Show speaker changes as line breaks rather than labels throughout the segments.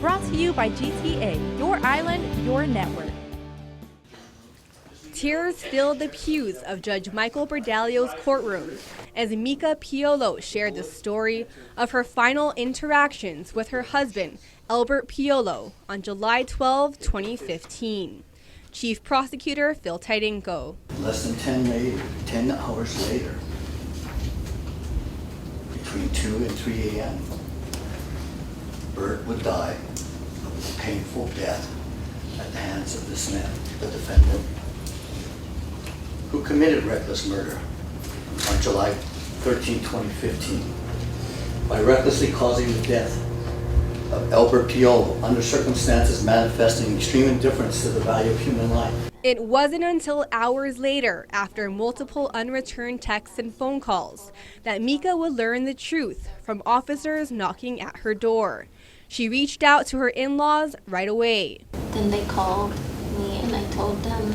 Brought to you by GTA, your island, your network. Tears filled the pews of Judge Michael Berdalio's courtroom as Mika Piolo shared the story of her final interactions with her husband, Elbert Piolo, on July 12, 2015. Chief Prosecutor Phil Tidenko.
Less than 10 hours later, between 2 and 3 a.m., Bert would die of a painful death at the hands of this man, the defendant, who committed reckless murder on July 13, 2015, by recklessly causing the death of Elbert Piolo under circumstances manifesting extreme indifference to the value of human life.
It wasn't until hours later, after multiple unreturned texts and phone calls, that Mika would learn the truth from officers knocking at her door. She reached out to her in-laws right away.
Then they called me and I told them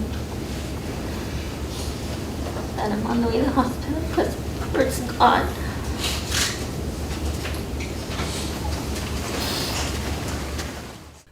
that I'm on the way to the hospital because Bert's gone.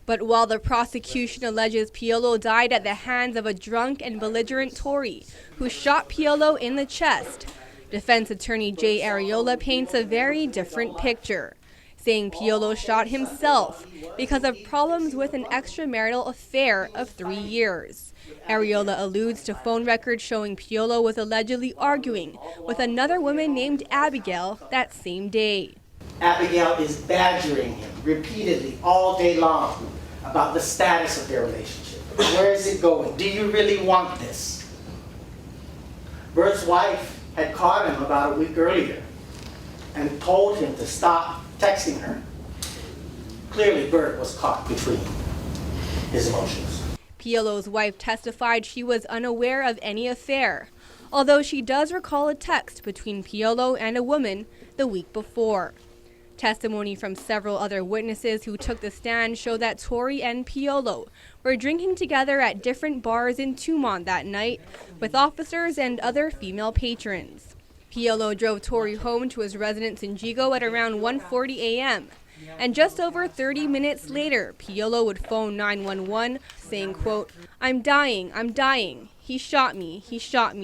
But while the prosecution alleges Piolo died at the hands of a drunk and belligerent Torre who shot Piolo in the chest, defense attorney Jay Arreola paints a very different picture, saying Piolo shot himself because of problems with an extramarital affair of 3 years. Arreola alludes to phone records showing Piolo was allegedly arguing with another woman named Abigail that same day.
Abigail is badgering him repeatedly all day long about the status of their relationship. Where is it going? Do you really want this? Bert's wife had caught him about a week earlier and told him to stop texting her. Clearly, Bert was caught between his emotions.
Piolo's wife testified she was unaware of any affair, although she does recall a text between Piolo and a woman the week before. Testimony from several other witnesses who took the stand show that Torre and Piolo were drinking together at different bars in Tumon that night with officers and other female patrons. Piolo drove Torre home to his residence in Jigo at around 1:40 a.m. And just over 30 minutes later, Piolo would phone 911 saying, quote, I'm dying, he shot me,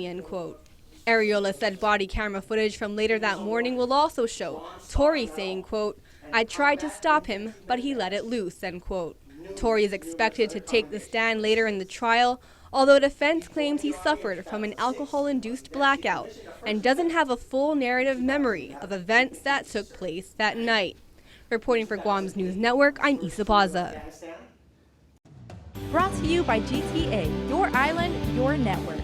end quote. Arreola said body camera footage from later that morning will also show Torre saying, quote, I tried to stop him, but he let it loose, end quote. Torre is expected to take the stand later in the trial, although defense claims he suffered from an alcohol-induced blackout and doesn't have a full narrative memory of events that took place that night. Reporting for Guam's News Network, I'm Isa Baza. Brought to you by GTA, your island, your network.